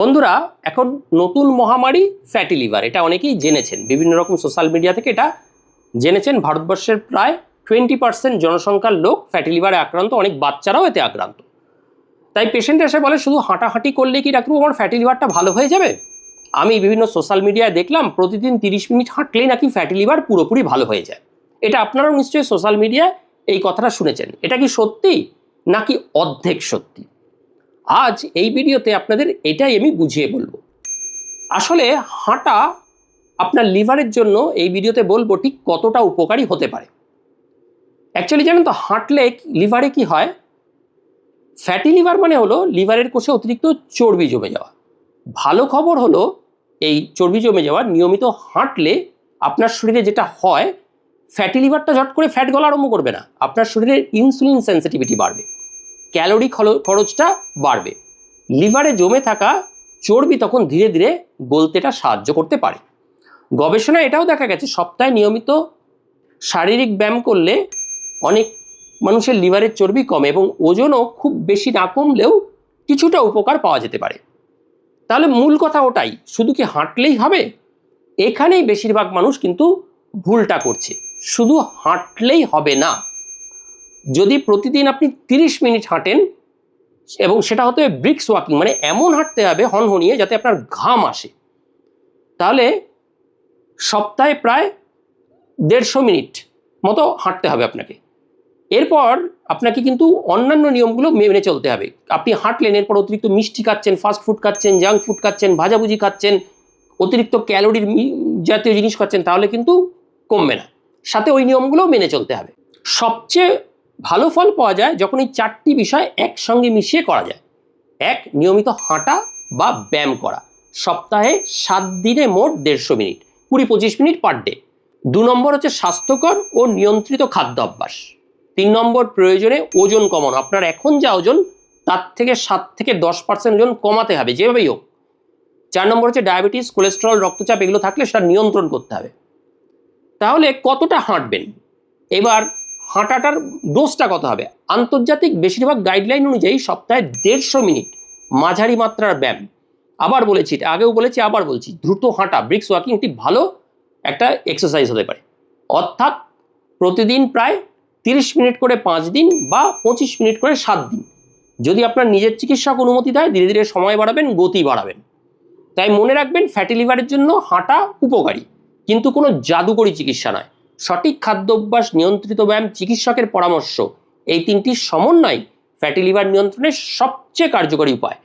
বন্ধুরা, এখন নতুন মহামারী ফ্যাটি লিভার, এটা অনেকেই জেনেছেন, বিভিন্ন রকম সোশ্যাল মিডিয়া থেকে এটা জেনেছেন। ভারতবর্ষের প্রায় 20% জনসংখ্যার লোক ফ্যাটি লিভারে আক্রান্ত, অনেক বাচ্চারাও এতে আক্রান্ত। তাই পেশেন্ট এসে বলে, শুধু হাঁটাহাঁটি করলে কি ডাক্তারবাবু আমার ফ্যাটি লিভারটা ভালো হয়ে যাবে? আমি বিভিন্ন সোশ্যাল মিডিয়ায় দেখলাম প্রতিদিন 30 মিনিট হাঁটলেই নাকি ফ্যাটি লিভার পুরোপুরি ভালো হয়ে যায়। এটা আপনারাও নিশ্চয়ই সোশ্যাল মিডিয়ায় এই কথাটা শুনেছেন। এটা কি সত্যি নাকি অর্ধেক সত্যি? আজ এই ভিডিওতে আপনাদের এটাই আমি বুঝিয়ে বলবো। আসলে হাঁটা আপনার লিভারের জন্য এই ভিডিওতে বলবো ঠিক কতটা উপকারী হতে পারে। অ্যাকচুয়ালি জানেন তো, হাঁটলে লিভারে কি হয়? ফ্যাটি লিভার মানে হলো লিভারের কোষে অতিরিক্ত চর্বি জমে যাওয়া। ভালো খবর হলো, এই চর্বি জমে যাওয়া নিয়মিত হাঁটলে আপনার শরীরে যেটা হয়, ফ্যাটি লিভারটা ঝট করে ফ্যাট গলা আরম্ভ করবে না, আপনার শরীরের ইনসুলিন সেন্সিটিভিটি বাড়বে, ক্যালোরি খরচটা বাড়বে, লিভারে জমে থাকা চর্বি তখন ধীরে ধীরে গলতেটা সাহায্য করতে পারে। গবেষণায় এটাও দেখা গেছে, সপ্তাহে নিয়মিত শারীরিক ব্যায়াম করলে অনেক মানুষের লিভারের চর্বি কমে এবং ওজনও খুব বেশি না কমলেও কিছুটা উপকার পাওয়া যেতে পারে। তাহলে মূল কথা ওটাই, শুধু কি হাঁটলেই হবে? এখানেই বেশিরভাগ মানুষ কিন্তু ভুলটা করছে। শুধু হাঁটলেই হবে না। যদি প্রতিদিন আপনি 30 মিনিট হাঁটেন, এবং সেটা হতে হবে ব্রিক্স ওয়াকিং, মানে এমন হাঁটতে হবে হনহনিয়ে যাতে আপনার ঘাম আসে, তাহলে সপ্তাহে প্রায় 150 মিনিট মতো হাঁটতে হবে আপনাকে। এরপর আপনাকে কিন্তু অন্যান্য নিয়মগুলো মেনে চলতে হবে। আপনি হাঁটলেন, এরপর অতিরিক্ত মিষ্টি খাচ্ছেন, ফাস্ট ফুড খাচ্ছেন, জাঙ্ক ফুড খাচ্ছেন, ভাজাভুজি খাচ্ছেন, অতিরিক্ত ক্যালোরির জাতীয় জিনিস খাচ্ছেন, তাহলে কিন্তু কমবে না। সাথে ওই নিয়মগুলো মেনে চলতে হবে। সবচেয়ে ভালো ফল পাওয়া যায় যখন এই 4টি বিষয় একসঙ্গে মিশিয়ে করা যায়। 1, নিয়মিত হাঁটা বা ব্যায়াম করা, সপ্তাহে 7 দিনে মোট 150 মিনিট, 20-25 মিনিট পার ডে। 2 নম্বর হচ্ছে স্বাস্থ্যকর ও নিয়ন্ত্রিত খাদ্য অভ্যাস। 3 নম্বর, প্রয়োজনে ওজন কমানো, আপনার এখন যা ওজন তার থেকে 7 থেকে 10% ওজন কমাতে হবে যেভাবেই হোক। 4 নম্বর হচ্ছে ডায়াবেটিস, কোলেস্টেরল, রক্তচাপ এগুলো থাকলে সেটা নিয়ন্ত্রণ করতে হবে। তাহলে কতটা হাঁটবেন? এবার হাঁটাটার ডোজটা কত হবে? আন্তর্জাতিক বেশিরভাগ গাইডলাইন অনুযায়ী সপ্তাহে 150 মিনিট মাঝারি মাত্রার ব্যায়াম। আবার বলেছি, আগেও বলেছি, আবার বলছি, দ্রুত হাঁটা ব্রিক্স ওয়াকিং একটি ভালো একটা এক্সারসাইজ হতে পারে। অর্থাৎ প্রতিদিন প্রায় 30 মিনিট করে 5 দিন বা 25 মিনিট করে 7 দিন। যদি আপনার নিজের চিকিৎসক অনুমতি দেয়, ধীরে ধীরে সময় বাড়াবেন, গতি বাড়াবেন। তাই মনে রাখবেন, ফ্যাটি লিভারের জন্য হাঁটা উপকারী, কিন্তু কোনো জাদুকরী চিকিৎসা নয়। সঠিক খাদ্যাভ্যাস, নিয়ন্ত্রিত ব্যায়াম, চিকিৎসকের পরামর্শ, এই 3টির সমন্বয় ফ্যাটি লিভার নিয়ন্ত্রণের সবচেয়ে কার্যকরী উপায়।